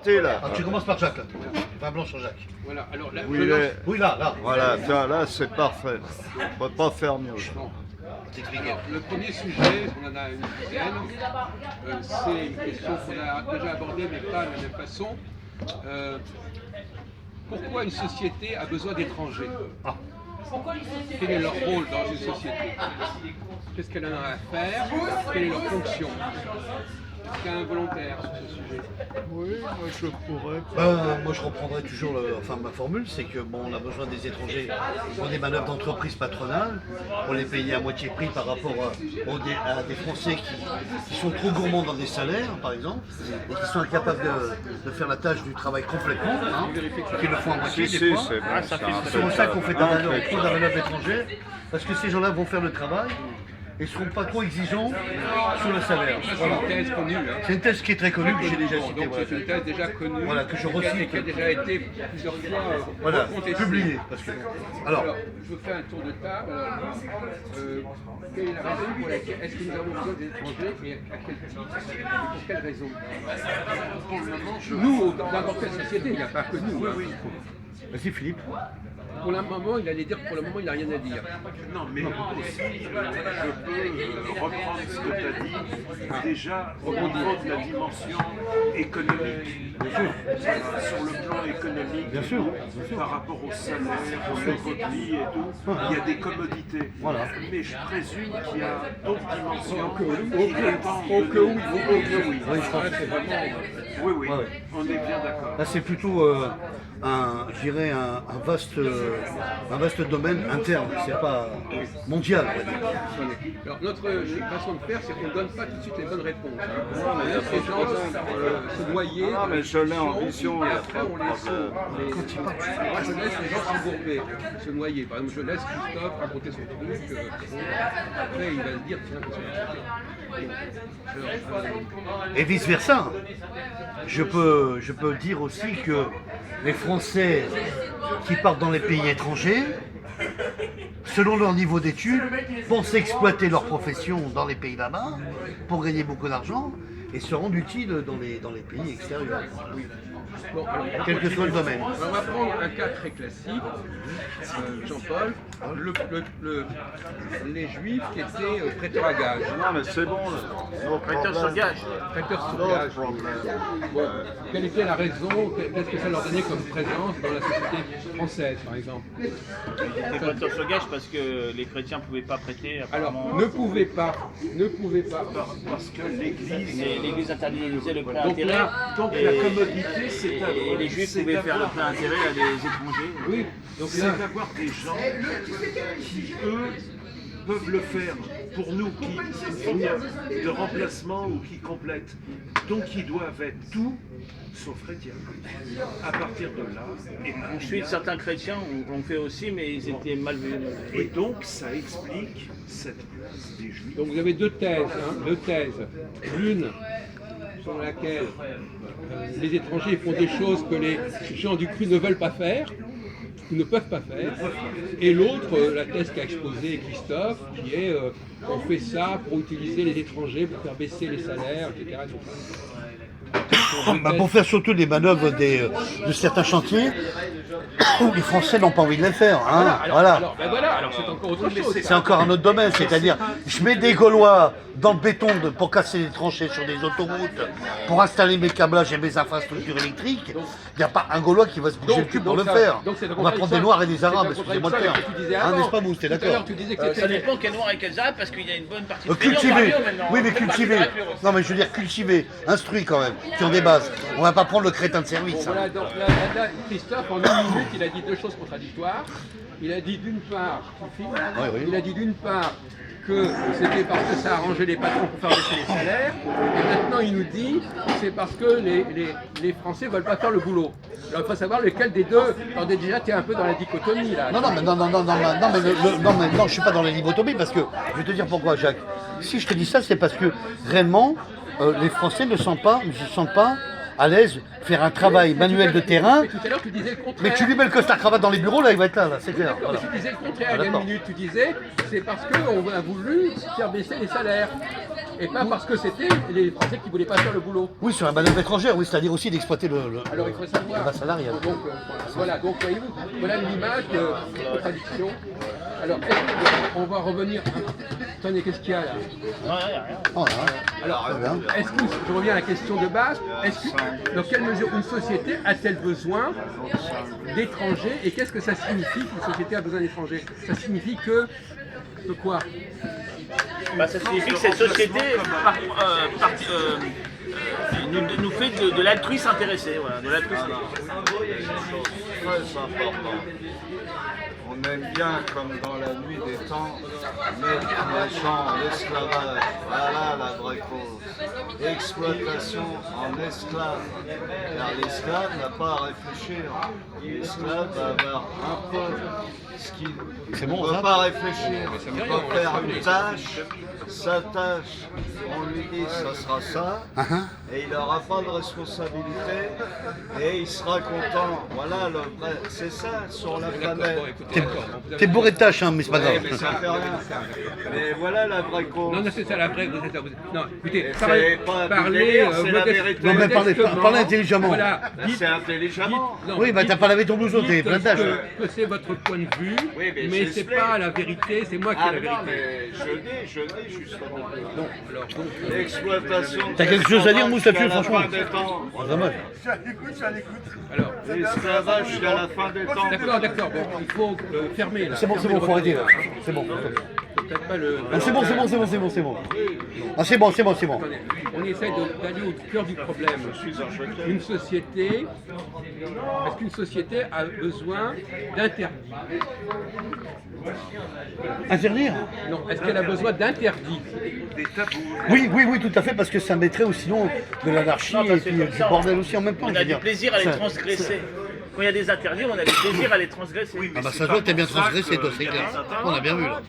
côté là. Ah, tu commences par Jacques, là. Vin blanc sur Jacques. Voilà, alors là, Oui, je lance- Oui, là. Voilà, tiens, là c'est parfait. On ne peut pas faire mieux. Bon. T'expliques. Alors, le premier sujet, on en a une dizaine, c'est une question qu'on a déjà abordée, mais pas de la même façon. Pourquoi une société a besoin d'étrangers? Quel est leur rôle dans une société? Qu'est-ce qu'elle en a à faire? Quelle est leur fonction? Est-ce qu'il y a un volontaire sur ce sujet? Oui, moi je pourrais. Moi je reprendrai toujours ma formule, c'est que bon, on a besoin des étrangers pour des manœuvres d'entreprise patronale, pour les payer à moitié prix par rapport à des Français qui sont trop gourmands dans des salaires, par exemple, et qui sont incapables de faire la tâche du travail complètement, hein, qui le font à moitié Si, des si, fois. c'est bon. C'est pour ça qu'on fait de la manœuvre étrangère, parce que ces gens-là vont faire le travail et ne seront pas trop exigeants sur le salaire. Ça, c'est Voilà. une thèse connue. Hein. C'est une thèse qui est très connue, que j'ai déjà Bon, citée. donc Voilà. c'est une thèse déjà connue, Voilà, que je qui a- recite. qui a déjà été plusieurs fois Voilà, contestée. publié. Parce que... Alors, je fais un tour de table. Quelle est la raison pour laquelle est-ce que nous avons besoin d'étrangers et à quel titre et pour quelle raison? Nous, dans n'importe quelle société, il n'y a pas que nous. Hein. Vas-y Philippe. Pour le moment, il allait dire que pour le moment, il n'a rien à dire. Non, mais aussi, je peux reprendre ce que tu as dit, déjà au niveau de la dimension économique, sur le plan économique, Bien sûr. par rapport au salaire, au niveau de vie et tout, il y a des commodités. Voilà. Mais je présume qu'il y a d'autres dimensions Au qui dépendent que de oui, nous. oui. Oui, je pense. C'est vraiment... Oui, oui, Ouais. on est bien d'accord. Là, c'est plutôt je dirais un vaste domaine interne, c'est pas mondial. On va dire. Alors, notre façon de faire, c'est qu'on ne donne pas tout de suite les bonnes réponses. Hein. Les gens vont se noyer. Ah, mais je l'ai en vision, Et il y a après, pas de on les sauve. problème. Moi, je laisse les gens s'embourber, se noyer. Par exemple, je laisse Christophe raconter son truc. Après, il va se dire, tiens, Et vice versa. Je peux dire aussi que les Français qui partent dans les pays étrangers, selon leur niveau d'études, pensent exploiter leur profession dans les pays là-bas pour gagner beaucoup d'argent et se rendre utiles dans les pays extérieurs. Bon, alors, Quel que soit le domaine. on va prendre un cas très classique, Jean-Paul, les Juifs qui étaient prêteurs à gage. Non, mais c'est bon là. Nos Prêteur sur gage. Prêteurs sur No gage. problème. Bon, quelle était la raison, qu'est-ce que ça leur donnait comme présence dans la société française, par exemple? Les prêteurs sur gage parce que les chrétiens ne pouvaient pas prêter. Alors, apparemment. ne pouvait pas. Parce que l'Église... L'Église interdisait le prêt Donc intérêt. là- Donc et, la commodité, c'est et les Juifs pouvaient faire le prêt intérêt à des étrangers. Oui, donc c'est là, d'avoir des gens qui, eux, peuvent le faire pour nous, qui font de remplacement ou qui complètent. Donc ils doivent être tout sauf chrétiens. À partir de là, Ensuite, certains chrétiens l'ont fait aussi, mais ils étaient mal vus. et donc ça explique cette place des Juifs. donc vous avez deux thèses. L'une selon laquelle les étrangers font des choses que les gens du cru ne veulent pas faire, ou ne peuvent pas faire, et l'autre, la thèse qu'a exposée Christophe, qui est on fait ça pour utiliser les étrangers pour faire baisser les salaires, etc. Pour faire surtout des manœuvres de certains chantiers où les Français n'ont pas envie de les faire. Hein. Alors c'est encore autre chose. C'est encore un autre domaine, c'est-à-dire je mets des Gaulois dans le béton pour casser les tranchées sur des autoroutes, pour installer mes câblages et mes infrastructures électriques. Il n'y a pas un Gaulois qui va se bouger le cul pour le faire. On va prendre des Noirs et des Arabes, excusez-moi de faire. Hein, n'est-ce pas vous, t'es d'accord? Tu disais que Ça dépend quel noir et quel arabe, parce qu'il y a une bonne partie de Cultivé, maintenant. oui mais cultivé. Non mais je veux dire cultivé, instruit quand même, qui ont des bases. On va pas prendre le crétin de service. hein. Voilà, donc là, Christophe, en une minute, il a dit deux choses contradictoires. Il a dit d'une part, il a dit d'une part que c'était parce que ça arrangeait les patrons pour faire baisser les salaires, et maintenant il nous dit c'est parce que les Français veulent pas faire le boulot. Alors il faut savoir lequel des deux. Alors déjà tu es un peu dans la dichotomie là. Non, je suis pas dans la libotomie parce que je vais te dire pourquoi, Jacques. Si je te dis ça, c'est parce que réellement, les Français ne se sentent pas à l'aise faire un travail manuel de terrain. Mais tout à l'heure tu disais le contraire. Mais tu lui mets le costard cravate dans les bureaux, là, il va être là, c'est clair. D'accord, Voilà. mais tu disais le contraire il y a une D'accord. minute, tu disais c'est parce qu'on a voulu faire baisser les salaires. Et pas parce que c'était les Français qui voulaient pas faire le boulot. Oui, sur la manœuvre étrangère, oui, c'est-à-dire aussi d'exploiter Alors il faut savoir. la base salariale. Donc voilà, donc voyez-vous, voilà l'image de contradiction. Alors on va revenir. Attendez, qu'est-ce qu'il y a là? Oh, là. Alors, Très bien. est-ce que, je reviens à la question de base, dans quelle mesure une société a-t-elle besoin d'étrangers et qu'est-ce que ça signifie qu'une société a besoin d'étrangers? Ça signifie que quoi? Bah, ça signifie que cette société nous fait de l'altruisme intéressé. Voilà, de l'altruisme. Très important. On aime bien, comme dans la nuit des temps, mettre les gens en esclavage. Voilà la vraie cause. Exploitation en esclave. Car l'esclave n'a pas à réfléchir. L'esclave va avoir un peu ce qu'il C'est bon, ne peut ça pas réfléchir. Il peut faire une tâche. Sa tâche, on lui dit ça sera ça. Et il n'aura pas de responsabilité et il sera content. Voilà le vrai, c'est ça sur la planète. T'es bourré de tâches, hein, mais c'est pas Ouais, grave. mais ça fait rien. Mais voilà la vraie cause. Non, non, c'est ça la vraie. Non, écoutez, Et c'est pas du parlez délire, c'est la vérité. Non, mais parlez modestement. intelligemment. Voilà, C'est intelligemment. Oui, bah t'as pas lavé ton blouson, t'es dites plein de tâches. que c'est votre point de vue, Oui, mais mais c'est j'explique. pas la vérité, c'est moi qui ai Ah la non, vérité. mais je dis justement. Non, alors donc. L'exploitation. T'as quelque chose à dire, Mousse, là-dessus, jusqu'à la franchement fin des temps. C'est dommage. Alors, L'esclavage jusqu'à la fin des temps. d'accord, bon, il faut fermer là. C'est bon, Fermer faut le arrêter là. retour. C'est bon. Peut-être pas le. Ah, c'est bon. Ah, c'est bon. Attendez, on essaye d'aller au cœur du problème. Une société, est-ce qu'une société a besoin d'interdits? Interdire? Non, est-ce qu'elle a besoin d'interdits? Des tabous. Oui, tout à fait, parce que ça mettrait aussi sinon de l'anarchie et puis du bordel aussi en même temps. On je a veux du dire. plaisir à les Ça- transgresser. Quand il y a des interdits, on a du plaisir à les transgresser. Ah bah ça se voit que t'as bien transgressé, toi, c'est clair. On a bien vu là.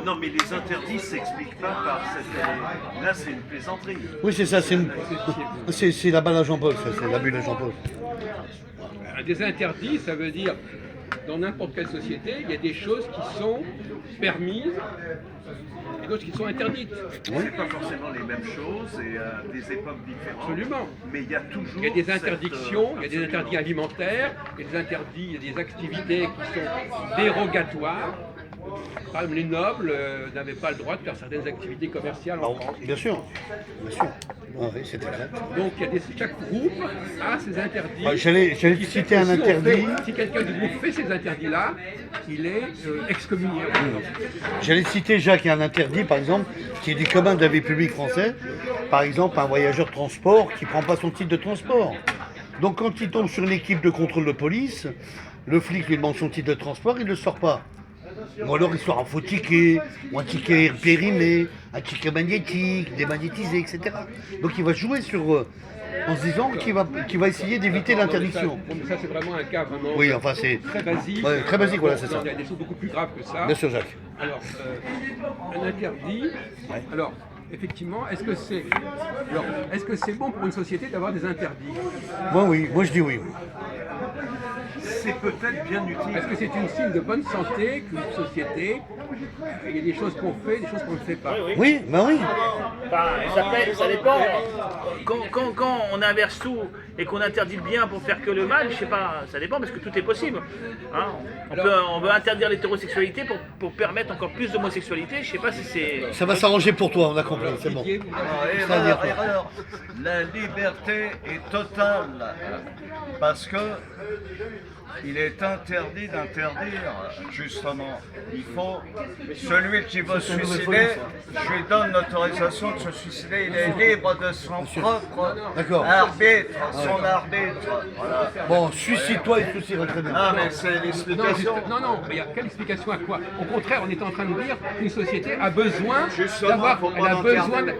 Non, mais les interdits s'expliquent pas par cette. Là, c'est une plaisanterie. Oui, c'est ça, c'est la balle à Jean-Paul, ça, c'est la bulle à Jean-Paul. Des interdits, ça veut dire, dans n'importe quelle société, il y a des choses qui sont permises et d'autres qui sont interdites. C'est pas forcément les mêmes choses et à des époques différentes. Absolument. Mais il y a toujours. Il y a des cette, interdictions, il y a des interdits alimentaires, il y a des interdits, il y a des activités qui sont dérogatoires. Par exemple, les nobles n'avaient pas le droit de faire certaines activités commerciales en France. Bien sûr. Ah oui, c'est exact. Donc il y a chaque groupe a ses interdits. J'allais te qui fait citer que un si on interdit. fait- si quelqu'un du groupe fait ces interdits-là, il est excommunié. J'allais citer, Jacques, un interdit, par exemple, qui est du commun de la vie publique français. Par exemple, un voyageur de transport qui ne prend pas son titre de transport. Donc quand il tombe sur une équipe de contrôle de police, le flic lui demande son titre de transport, il ne le sort pas. Ou alors il sort un faux ticket, ou un ticket périmé, un ticket magnétique, démagnétisé, etc. Donc il va jouer sur... en se disant qu'il va essayer d'éviter l'interdiction. Bon, mais ça, c'est vraiment un cas vraiment Oui, enfin c'est... très basique. Ouais, très basique, voilà, c'est ça. Il y a des choses beaucoup plus graves que ça. Bien sûr, Jacques. Alors, un interdit. Alors, effectivement, est-ce que c'est bon pour une société d'avoir des interdits? Moi je dis oui. C'est peut-être bien utile. Est-ce que c'est une signe de bonne santé qu'une société, il y a des choses qu'on fait, des choses qu'on ne fait pas? Oui, oui. Enfin, ça dépend. Quand on inverse tout et qu'on interdit le bien pour faire que le mal, je sais pas, ça dépend parce que tout est possible. Hein, on veut interdire l'hétérosexualité pour permettre encore plus d'homosexualité. Je sais pas si c'est. Ça va s'arranger pour toi, on a compris, c'est bon. Didier, vous avez- C'est-à-dire Erreur. La liberté est totale parce que il est interdit d'interdire, justement. Il faut, celui qui veut se suicider, je lui donne l'autorisation de se suicider. Il est libre de son propre D'accord. arbitre, son arbitre. Voilà. Bon, suicide-toi et tout ira très bien. Ah, mais c'est Non, l'explication. non, mais il y a quelle explication à quoi? Au contraire, on est en train de dire qu'une société a besoin Justement, d'avoir, faut pas elle a besoin, d'interdire.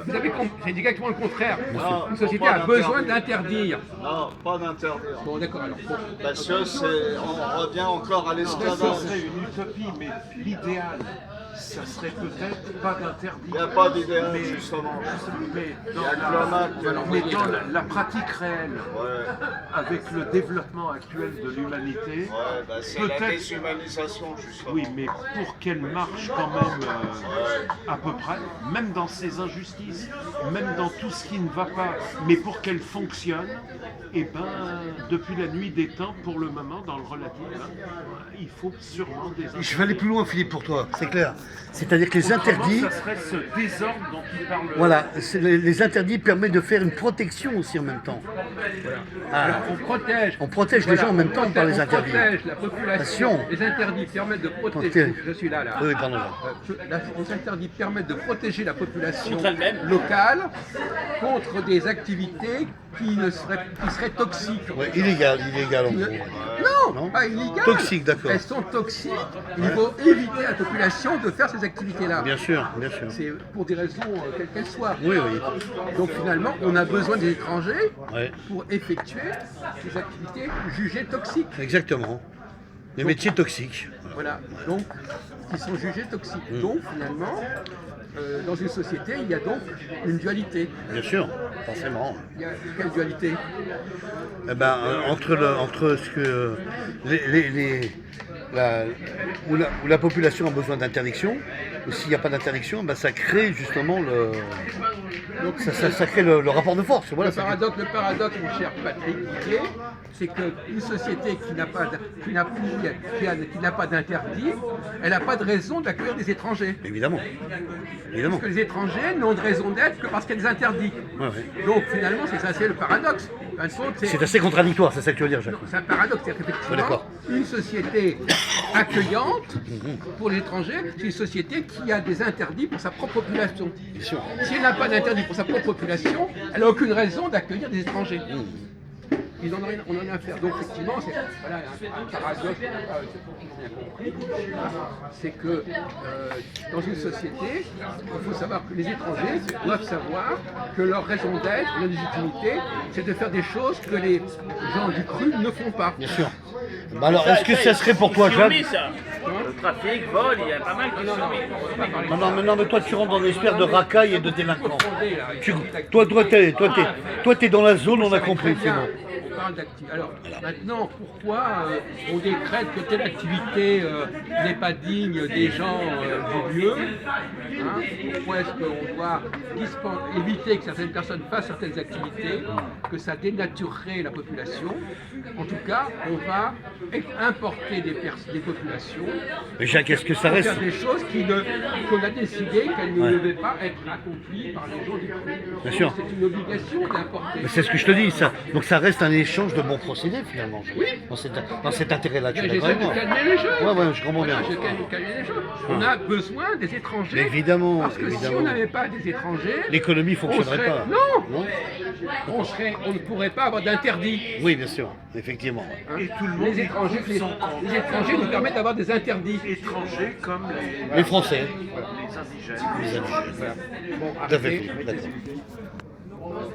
vous avez compris, c'est exactement le contraire. Non, Une faut société pas a besoin d'interdire. d'interdire. Non, pas d'interdire. Bon, d'accord, alors. Bon. Parce que on revient encore à Ça l'esclavage. serait une utopie, mais l'idéal, ça serait peut-être pas d'interdit. Il n'y a pas d'idéal, Mais- justement. Mais Il dans, y a que le mal qui mais dans la pratique réelle, Ouais, avec le développement actuel de l'humanité, ouais, bah c'est la peut-être. déshumanisation, justement. Oui, mais pour qu'elle marche quand même à peu près, même dans ses injustices, même dans tout ce qui ne va pas, mais pour qu'elle fonctionne, et ben depuis la nuit des temps, pour le moment, dans le relatif, il faut sûrement des interdits. Je vais aller plus loin, Philippe, pour toi, c'est clair. C'est-à-dire que les Autrement, interdits, ça serait ce désordre dont tu parles. voilà, les interdits permettent de faire une protection aussi en même temps. Ah, Alors, on protège les gens en même temps par les interdits. On protège la population. Attention. Les interdits permettent de protéger. Protège. Je suis là. Oui, pardon. Les interdits permettent de protéger la population Contre elle-même. locale contre des activités qui seraient toxiques. Ouais, illégal en Qui ne- gros. Non, Non pas illégales. Toxiques, d'accord. Elles sont toxiques. Il faut éviter à la population de faire ces activités-là. Bien sûr, bien sûr. C'est pour des raisons quelles qu'elles soient. Oui, oui. Donc finalement, on a besoin des étrangers Ouais. pour effectuer ces activités jugées toxiques. Exactement. Les métiers toxiques. Voilà, donc qui sont jugés toxiques. Mm. Donc finalement, dans une société, il y a donc une dualité. Bien sûr, forcément. Il y a quelle dualité? Eh ben, entre ce que où la population a besoin d'interdiction, ou s'il n'y a pas d'interdiction, ben, ça crée justement ça crée le rapport de force. Voilà, Le paradoxe, mon cher Patrick Didier, c'est qu'une société qui n'a pas d'interdit, elle n'a pas de raison d'accueillir des étrangers. évidemment. Évidemment. Parce que les étrangers n'ont de raison d'être que parce qu'il y a des interdits. Ouais, ouais. Donc finalement, c'est ça, c'est le paradoxe. En fin de compte, C'est assez contradictoire, c'est ça que tu veux dire, Jacques. C'est un paradoxe, c'est-à-dire qu'effectivement, D'accord. une société accueillante pour les étrangers, c'est une société qui a des interdits pour sa propre population. Bien sûr. Si elle n'a pas d'interdit pour sa propre population, elle n'a aucune raison d'accueillir des étrangers. On en a à faire. Donc effectivement, c'est voilà, un paradoxe qu'on n'a pas toujours bien compris. C'est que dans une société, il faut savoir que les étrangers doivent savoir que leur raison d'être, leur légitimité, c'est de faire des choses que les gens du cru ne font pas. Bien sûr. Bah alors, est-ce que ça serait pour toi, Ils sont Jacques? mis, ça. Le trafic, vol, il y a pas mal qui sont mis. Non, mais toi, tu rentres dans une espèce de racaille et de délinquants. Toi, t'es dans la zone, on a compris, c'est bon. On parle d'activité. Alors, maintenant, pourquoi on décrète que telle activité n'est pas digne des gens du lieu? Hein? Pourquoi est-ce qu'on doit éviter que certaines personnes fassent certaines activités, que ça dénaturerait la population? En tout cas, on va importer des populations Mais Jacques, est-ce que ça pour reste... faire des choses qu'on a décidé qu'elles ne Ouais. devaient pas être accomplies par les gens du cru. Bien sûr. C'est une obligation d'importer. Mais c'est ce que je te dis, ça. Donc ça reste un échange de bons procédés, finalement. Oui. Dans cet intérêt-là, tu es d'accord J'essaie avec de moi? calmer les choses. Ouais, je comprends bien. Voilà, je calme les choses. On a besoin des étrangers. Mais évidemment, Parce que si évidemment. on n'avait pas des étrangers, L'économie ne on fonctionnerait serait... pas. Non, on ne pourrait pas avoir d'interdit. Oui, bien sûr, effectivement. Hein. Et tout le monde Les étrangers, y trouve son compte. les étrangers nous permettent d'avoir des interdits. Étrangers comme les Les Français, indigènes. les indigènes. Bon, Tout à fait, arrêtez. d'accord.